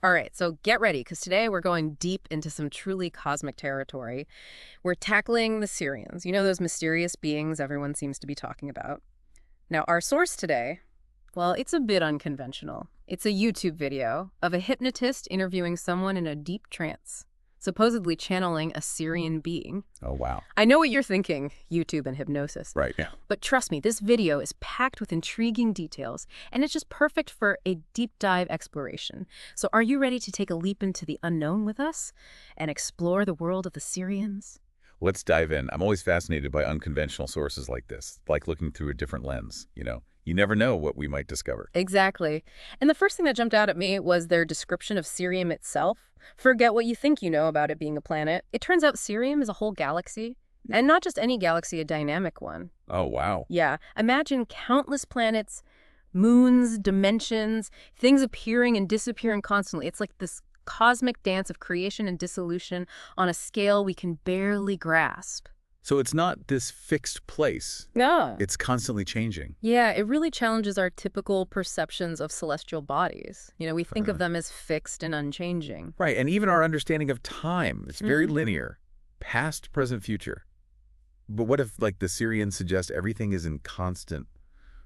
All right, so get ready, because today we're going deep into some truly cosmic territory. We're tackling the Syrians, those mysterious beings everyone seems to be talking about. Now, our source today, well, it's a bit unconventional. It's a YouTube video of a hypnotist interviewing someone in a deep trance, supposedly channeling a Syrian being. Oh, wow. I know what you're thinking, YouTube and hypnosis. Right, yeah. But trust me, this video is packed with intriguing details, and it's just perfect for a deep dive exploration. So are you ready to take a leap into the unknown with us and explore the world of the Syrians? Let's dive in. I'm always fascinated by unconventional sources like this, like looking through a different lens, You never know what we might discover. Exactly. And the first thing that jumped out at me was their description of Sirium itself. Forget what you think you know about it being a planet. It turns out Sirium is a whole galaxy. And not just any galaxy, a dynamic one. Oh, wow. Yeah, imagine countless planets, moons, dimensions, things appearing and disappearing constantly. It's like this cosmic dance of creation and dissolution on a scale we can barely grasp. So it's not this fixed place. Yeah. It's constantly changing. Yeah, it really challenges our typical perceptions of celestial bodies. We think of them as fixed and unchanging. Right, and even our understanding of time. It's very linear. Past, present, future. But what if, like, the Syrians suggest everything is in constant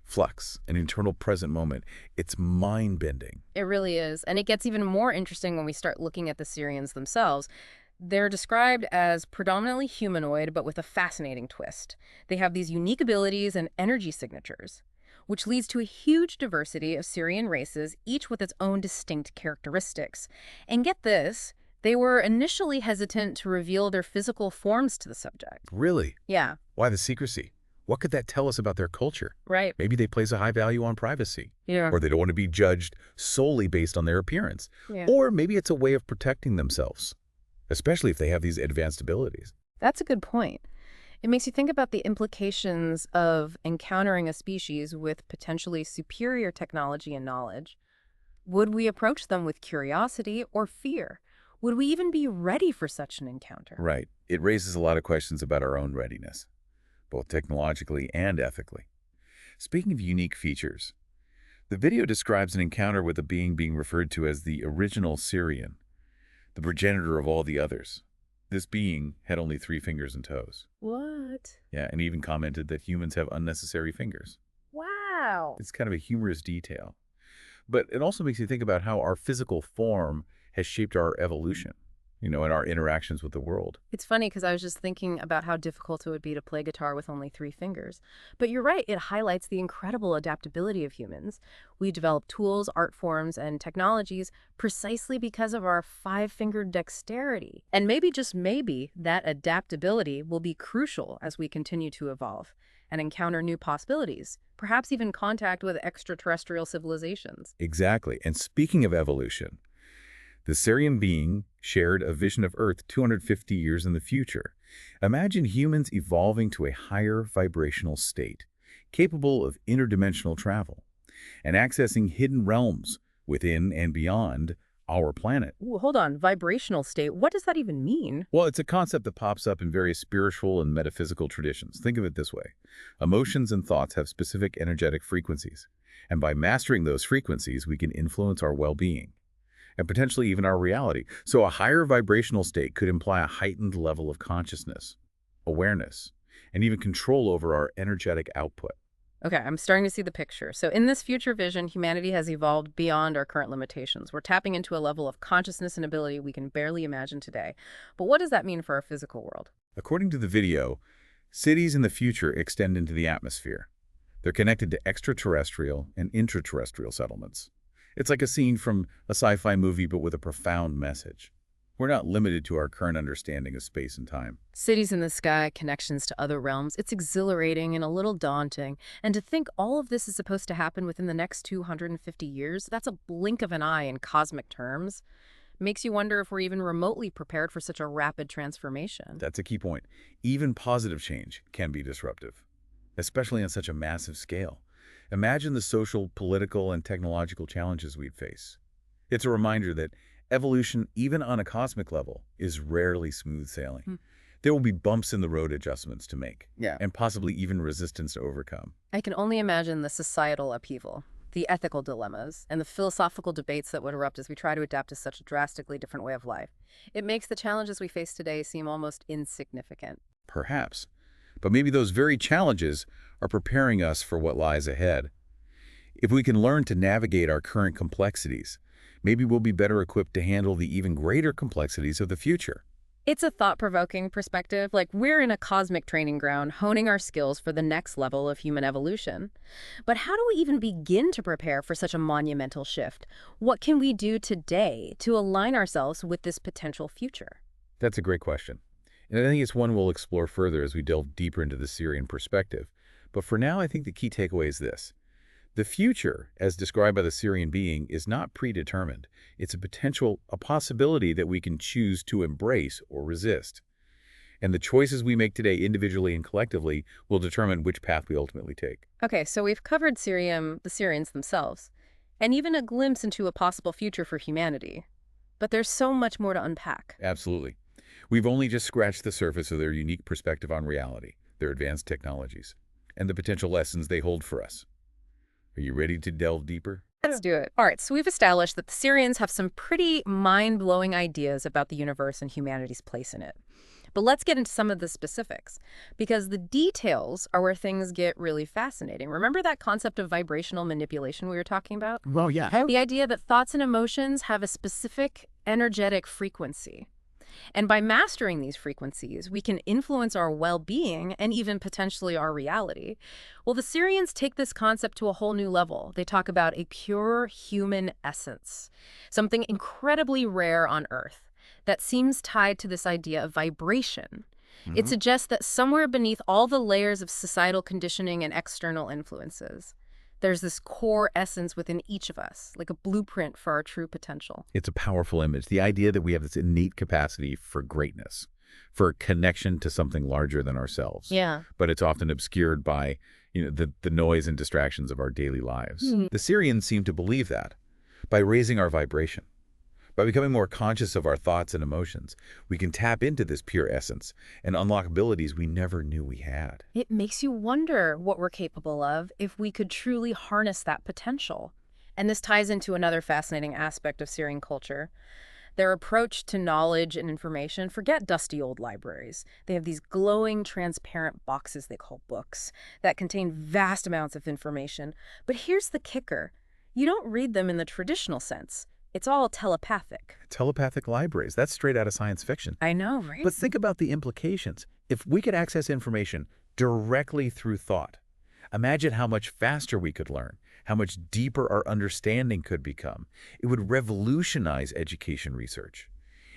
flux, an eternal present moment? It's mind-bending. It really is. And it gets even more interesting when we start looking at the Syrians themselves. They're described as predominantly humanoid, but with a fascinating twist. They have these unique abilities and energy signatures, which leads to a huge diversity of Syrian races, each with its own distinct characteristics. And get this, they were initially hesitant to reveal their physical forms to the subject. Really? Yeah. Why the secrecy? What could that tell us about their culture? Right. Maybe they place a high value on privacy. Yeah. Or they don't want to be judged solely based on their appearance. Yeah. Or maybe it's a way of protecting themselves, especially if they have these advanced abilities. That's a good point. It makes you think about the implications of encountering a species with potentially superior technology and knowledge. Would we approach them with curiosity or fear? Would we even be ready for such an encounter? Right. It raises a lot of questions about our own readiness, both technologically and ethically. Speaking of unique features, the video describes an encounter with a being referred to as the original Syrian, the progenitor of all the others. This being had only 3 fingers and toes. What? Yeah, and even commented that humans have unnecessary fingers. Wow. It's kind of a humorous detail. But it also makes you think about how our physical form has shaped our evolution, and our interactions with the world. It's funny because I was just thinking about how difficult it would be to play guitar with only 3 fingers. But you're right, it highlights the incredible adaptability of humans. We develop tools, art forms, and technologies precisely because of our 5-fingered dexterity. And maybe, just maybe, that adaptability will be crucial as we continue to evolve and encounter new possibilities, perhaps even contact with extraterrestrial civilizations. Exactly. And speaking of evolution, the Syrian being shared a vision of Earth 250 years in the future. Imagine humans evolving to a higher vibrational state, capable of interdimensional travel, and accessing hidden realms within and beyond our planet. Ooh, hold on, vibrational state, what does that even mean? Well, it's a concept that pops up in various spiritual and metaphysical traditions. Think of it this way. Emotions and thoughts have specific energetic frequencies, and by mastering those frequencies, we can influence our well-being and potentially even our reality. So a higher vibrational state could imply a heightened level of consciousness, awareness, and even control over our energetic output. Okay, I'm starting to see the picture. So in this future vision, humanity has evolved beyond our current limitations. We're tapping into a level of consciousness and ability we can barely imagine today. But what does that mean for our physical world? According to the video, cities in the future extend into the atmosphere. They're connected to extraterrestrial and intraterrestrial settlements. It's like a scene from a sci-fi movie, but with a profound message. We're not limited to our current understanding of space and time. Cities in the sky, connections to other realms. It's exhilarating and a little daunting. And to think all of this is supposed to happen within the next 250 years, that's a blink of an eye in cosmic terms. Makes you wonder if we're even remotely prepared for such a rapid transformation. That's a key point. Even positive change can be disruptive, especially on such a massive scale. Imagine the social, political, and technological challenges we'd face. It's a reminder that evolution, even on a cosmic level, is rarely smooth sailing. There will be bumps in the road adjustments to make, and possibly even resistance to overcome. I can only imagine the societal upheaval. the ethical dilemmas, and the philosophical debates that would erupt as we try to adapt to such a drastically different way of life. It makes the challenges we face today seem almost insignificant. Perhaps. But maybe those very challenges are preparing us for what lies ahead. If we can learn to navigate our current complexities, maybe we'll be better equipped to handle the even greater complexities of the future. It's a thought-provoking perspective, like we're in a cosmic training ground, honing our skills for the next level of human evolution. But how do we even begin to prepare for such a monumental shift? What can we do today to align ourselves with this potential future? That's a great question. And I think it's one we'll explore further as we delve deeper into the Syrian perspective. But for now, I think the key takeaway is this. The future, as described by the Syrian being, is not predetermined. It's a possibility that we can choose to embrace or resist. And the choices we make today individually and collectively will determine which path we ultimately take. Okay, so we've covered the Syrians themselves, and even a glimpse into a possible future for humanity. But there's so much more to unpack. Absolutely. We've only just scratched the surface of their unique perspective on reality, their advanced technologies, and the potential lessons they hold for us. Are you ready to delve deeper? Let's do it. All right, so we've established that the Syrians have some pretty mind-blowing ideas about the universe and humanity's place in it. But let's get into some of the specifics, because the details are where things get really fascinating. Remember that concept of vibrational manipulation we were talking about? Well, yeah. The idea that thoughts and emotions have a specific energetic frequency. And by mastering these frequencies, we can influence our well-being and even potentially our reality. Well, the Syrians take this concept to a whole new level. They talk about a pure human essence, something incredibly rare on Earth that seems tied to this idea of vibration. It suggests that somewhere beneath all the layers of societal conditioning and external influences, there's this core essence within each of us, like a blueprint for our true potential. It's a powerful image. The idea that we have this innate capacity for greatness, for connection to something larger than ourselves. Yeah. But it's often obscured by, the noise and distractions of our daily lives. The Syrians seem to believe that. By raising our vibration, by becoming more conscious of our thoughts and emotions, we can tap into this pure essence and unlock abilities we never knew we had. It makes you wonder what we're capable of if we could truly harness that potential. And this ties into another fascinating aspect of Syrian culture. Their approach to knowledge and information, forget dusty old libraries. They have these glowing, transparent boxes they call books that contain vast amounts of information. But here's the kicker. You don't read them in the traditional sense. It's all telepathic. Telepathic libraries, that's straight out of science fiction. I know, right? But think about the implications. If we could access information directly through thought, imagine how much faster we could learn, how much deeper our understanding could become. It would revolutionize education research,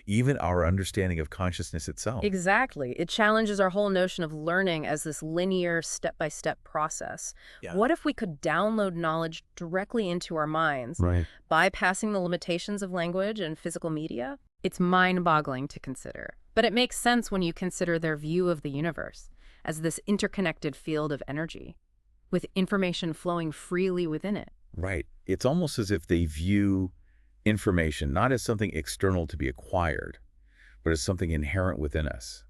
even our understanding of consciousness itself. Exactly. It challenges our whole notion of learning as this linear, step-by-step process. Yeah. What if we could download knowledge directly into our minds, Right. bypassing the limitations of language and physical media? It's mind-boggling to consider. But it makes sense when you consider their view of the universe as this interconnected field of energy, with information flowing freely within it. Right. It's almost as if they view information not as something external to be acquired, but as something inherent within us,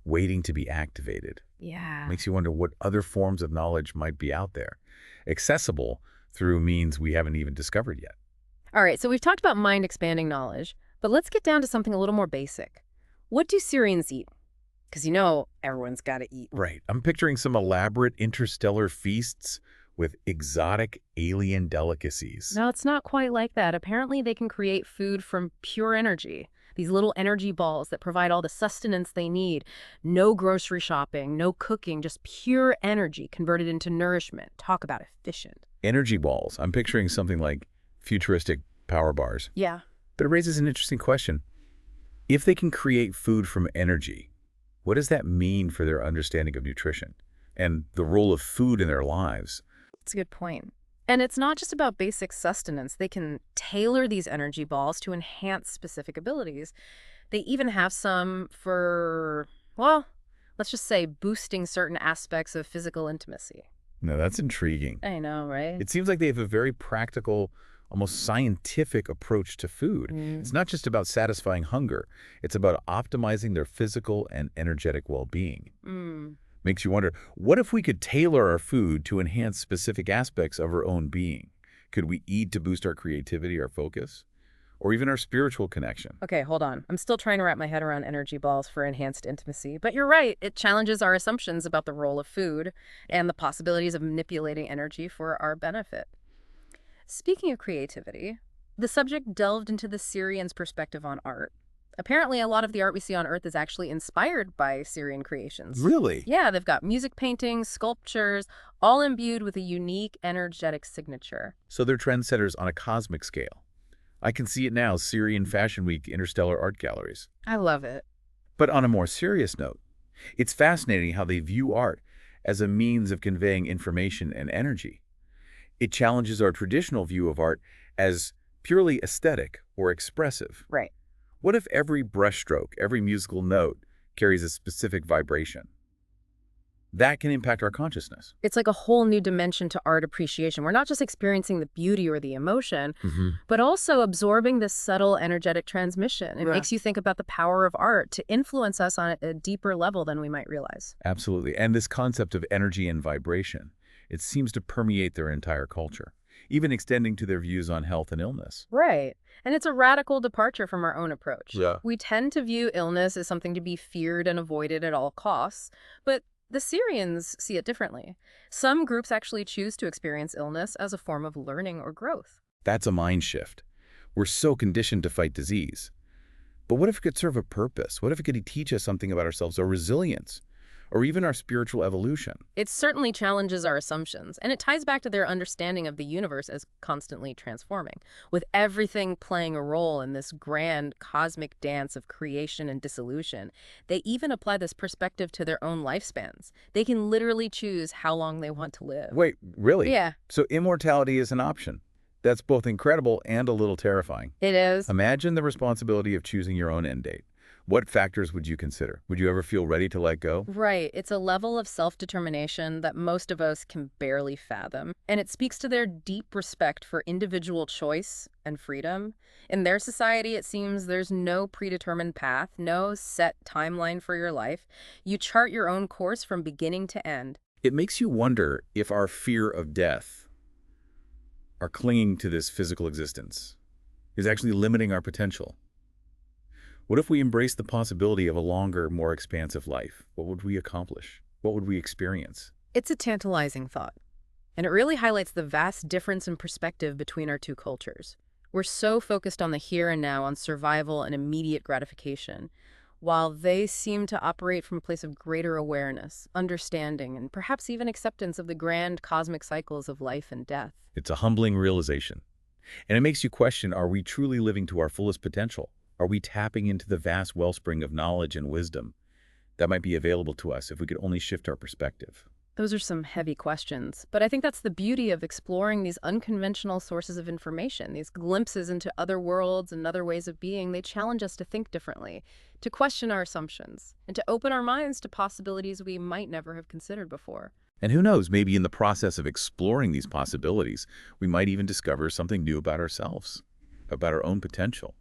waiting to be activated. Yeah. Makes you wonder what other forms of knowledge might be out there, accessible through means we haven't even discovered yet. All right, so we've talked about mind-expanding knowledge, but let's get down to something a little more basic. What do Syrians eat? Because everyone's got to eat. Right. I'm picturing some elaborate interstellar feasts with exotic alien delicacies. No, it's not quite like that. Apparently, they can create food from pure energy. These little energy balls that provide all the sustenance they need. No grocery shopping, no cooking, just pure energy converted into nourishment. Talk about efficient. Energy balls. I'm picturing something like futuristic power bars. Yeah. But it raises an interesting question. If they can create food from energy, what does that mean for their understanding of nutrition and the role of food in their lives? That's a good point. And it's not just about basic sustenance. They can tailor these energy balls to enhance specific abilities. They even have some for, well, let's just say boosting certain aspects of physical intimacy. No, that's intriguing. I know, right? It seems like they have a very practical, almost scientific approach to food. It's not just about satisfying hunger. It's about optimizing their physical and energetic well-being. Makes you wonder, what if we could tailor our food to enhance specific aspects of our own being? Could we eat to boost our creativity, our focus, or even our spiritual connection? Okay, hold on. I'm still trying to wrap my head around energy balls for enhanced intimacy, but you're right. It challenges our assumptions about the role of food and the possibilities of manipulating energy for our benefit. Speaking of creativity, the subject delved into the Syrians' perspective on art. Apparently, a lot of the art we see on Earth is actually inspired by Syrian creations. Really? Yeah, they've got music paintings, sculptures, all imbued with a unique energetic signature. So they're trendsetters on a cosmic scale. I can see it now, Syrian Fashion Week interstellar art galleries. I love it. But on a more serious note, it's fascinating how they view art as a means of conveying information and energy. It challenges our traditional view of art as purely aesthetic or expressive. Right. What if every brushstroke, every musical note carries a specific vibration? That can impact our consciousness. It's like a whole new dimension to art appreciation. We're not just experiencing the beauty or the emotion, but also absorbing this subtle energetic transmission. It makes you think about the power of art to influence us on a deeper level than we might realize. Absolutely. And this concept of energy and vibration, it seems to permeate their entire culture, even extending to their views on health and illness. Right. And it's a radical departure from our own approach. Yeah. We tend to view illness as something to be feared and avoided at all costs, but the Syrians see it differently. Some groups actually choose to experience illness as a form of learning or growth. That's a mind shift. We're so conditioned to fight disease. But what if it could serve a purpose? What if it could teach us something about ourselves, our resilience, or even our spiritual evolution? It certainly challenges our assumptions, and it ties back to their understanding of the universe as constantly transforming, with everything playing a role in this grand cosmic dance of creation and dissolution. They even apply this perspective to their own lifespans. They can literally choose how long they want to live. Wait, really? Yeah, So immortality is an option. That's both incredible and a little terrifying. it is. Imagine the responsibility of choosing your own end date. What factors would you consider? Would you ever feel ready to let go? Right. It's a level of self-determination that most of us can barely fathom. And it speaks to their deep respect for individual choice and freedom. In their society, it seems there's no predetermined path, no set timeline for your life. You chart your own course from beginning to end. It makes you wonder if our fear of death, our clinging to this physical existence, is actually limiting our potential. What if we embrace the possibility of a longer, more expansive life? What would we accomplish? What would we experience? It's a tantalizing thought. And it really highlights the vast difference in perspective between our two cultures. We're so focused on the here and now, on survival and immediate gratification, while they seem to operate from a place of greater awareness, understanding, and perhaps even acceptance of the grand cosmic cycles of life and death. It's a humbling realization. And it makes you question, are we truly living to our fullest potential? Are we tapping into the vast wellspring of knowledge and wisdom that might be available to us if we could only shift our perspective? Those are some heavy questions, but I think that's the beauty of exploring these unconventional sources of information, these glimpses into other worlds and other ways of being. They challenge us to think differently, to question our assumptions, and to open our minds to possibilities we might never have considered before. And who knows, maybe in the process of exploring these possibilities, we might even discover something new about ourselves, about our own potential,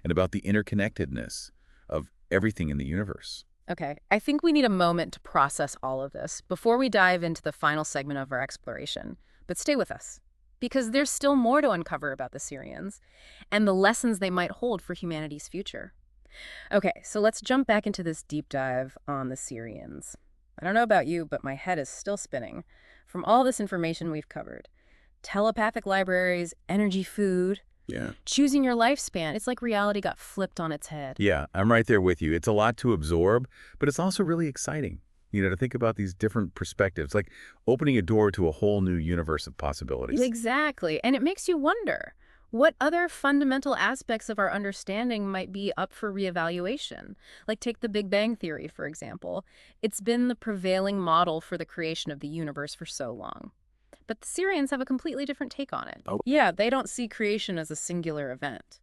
and about the interconnectedness of everything in the universe. Okay, I think we need a moment to process all of this before we dive into the final segment of our exploration. But stay with us, because there's still more to uncover about the Syrians and the lessons they might hold for humanity's future. Okay, so let's jump back into this deep dive on the Syrians. I don't know about you, but my head is still spinning from all this information we've covered. Telepathic libraries, energy food, Yeah. choosing your lifespan. It's like reality got flipped on its head. Yeah, I'm right there with you. It's a lot to absorb, but it's also really exciting, to think about these different perspectives, like opening a door to a whole new universe of possibilities. Exactly. And it makes you wonder, what other fundamental aspects of our understanding might be up for reevaluation? Like take the Big Bang Theory, for example. It's been the prevailing model for the creation of the universe for so long. But the Syrians have a completely different take on it. Oh. Yeah, they don't see creation as a singular event,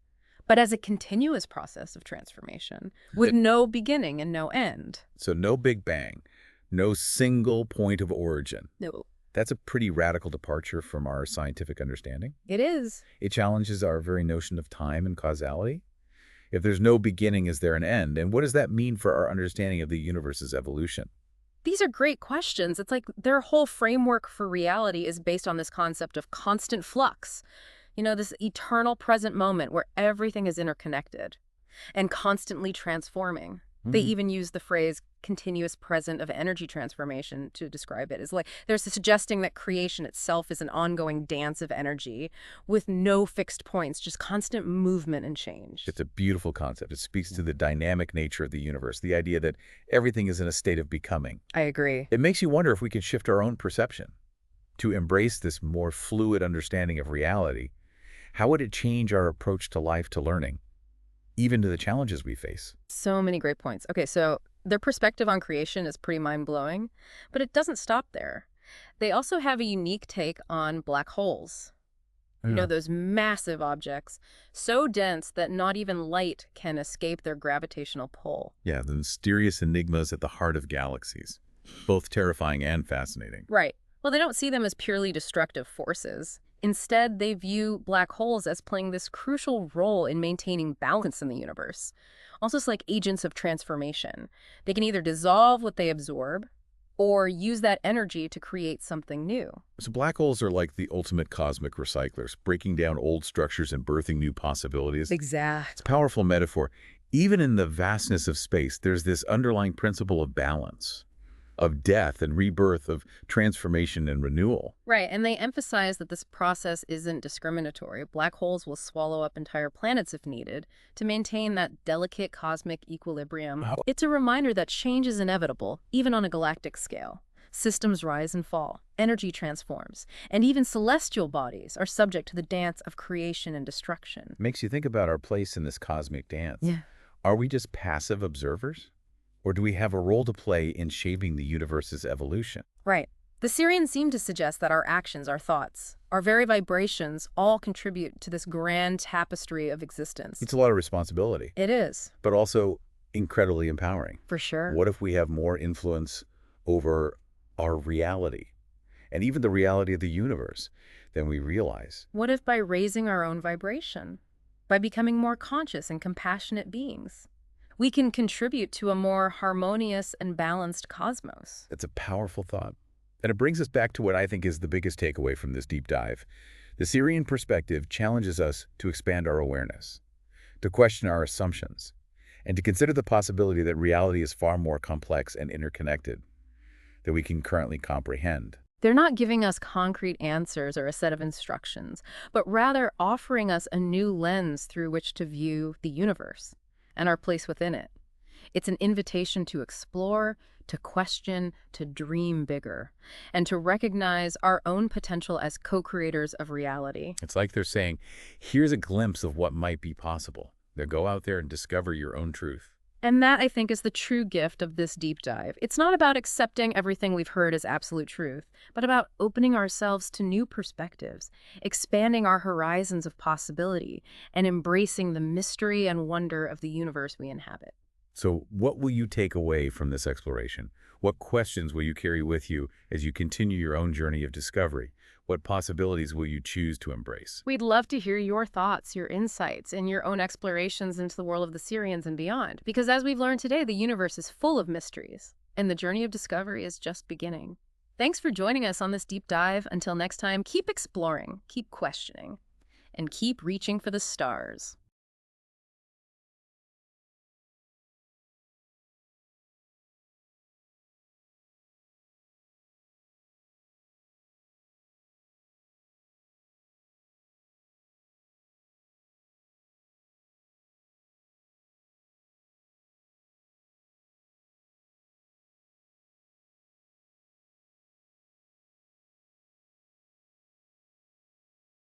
but as a continuous process of transformation with no beginning and no end. So no Big Bang, no single point of origin. No. That's a pretty radical departure from our scientific understanding. It is. It challenges our very notion of time and causality. If there's no beginning, is there an end? And what does that mean for our understanding of the universe's evolution? These are great questions. It's like their whole framework for reality is based on this concept of constant flux. This eternal present moment where everything is interconnected and constantly transforming. They Mhm. even use the phrase continuous present of energy transformation to describe it. It's like there's a suggesting that creation itself is an ongoing dance of energy with no fixed points, just constant movement and change. It's a beautiful concept. It speaks to the dynamic nature of the universe, the idea that everything is in a state of becoming. I agree. It makes you wonder if we could shift our own perception to embrace this more fluid understanding of reality. How would it change our approach to life, to learning, even to the challenges we face? So many great points. Okay, so their perspective on creation is pretty mind-blowing, but it doesn't stop there. They also have a unique take on black holes. Yeah. Those massive objects, so dense that not even light can escape their gravitational pull. Yeah, the mysterious enigmas at the heart of galaxies, both terrifying and fascinating. Right. Well, they don't see them as purely destructive forces. Instead, they view black holes as playing this crucial role in maintaining balance in the universe, almost like agents of transformation. They can either dissolve what they absorb or use that energy to create something new. So black holes are like the ultimate cosmic recyclers, breaking down old structures and birthing new possibilities. It's Exact. a powerful metaphor. Even in the vastness of space, there's this underlying principle of balance, of death and rebirth, of transformation and renewal. Right, and they emphasize that this process isn't discriminatory. Black holes will swallow up entire planets if needed to maintain that delicate cosmic equilibrium. Wow. It's a reminder that change is inevitable, even on a galactic scale. Systems rise and fall, energy transforms, and even celestial bodies are subject to the dance of creation and destruction. Makes you think about our place in this cosmic dance. Yeah. Are we just passive observers? Or do we have a role to play in shaping the universe's evolution? Right. The Syrians seem to suggest that our actions, our thoughts, our very vibrations all contribute to this grand tapestry of existence. It's a lot of responsibility, It is, but also incredibly empowering. for sure. What if we have more influence over our reality, and even the reality of the universe, than we realize? What if by raising our own vibration, by becoming more conscious and compassionate beings, we can contribute to a more harmonious and balanced cosmos? It's a powerful thought. And it brings us back to what I think is the biggest takeaway from this deep dive. The Syrian perspective challenges us to expand our awareness, to question our assumptions, and to consider the possibility that reality is far more complex and interconnected than we can currently comprehend. They're not giving us concrete answers or a set of instructions, but rather offering us a new lens through which to view the universe and our place within it. It's an invitation to explore, to question, to dream bigger, and to recognize our own potential as co-creators of reality. It's like they're saying, here's a glimpse of what might be possible. Now go out there and discover your own truth. And that, I think, is the true gift of this deep dive. It's not about accepting everything we've heard as absolute truth, but about opening ourselves to new perspectives, expanding our horizons of possibility, and embracing the mystery and wonder of the universe we inhabit. So what will you take away from this exploration? What questions will you carry with you as you continue your own journey of discovery? What possibilities will you choose to embrace? We'd love to hear your thoughts, your insights, and your own explorations into the world of the Syrians and beyond. Because as we've learned today, the universe is full of mysteries, and the journey of discovery is just beginning. Thanks for joining us on this deep dive. Until next time, keep exploring, keep questioning, and keep reaching for the stars.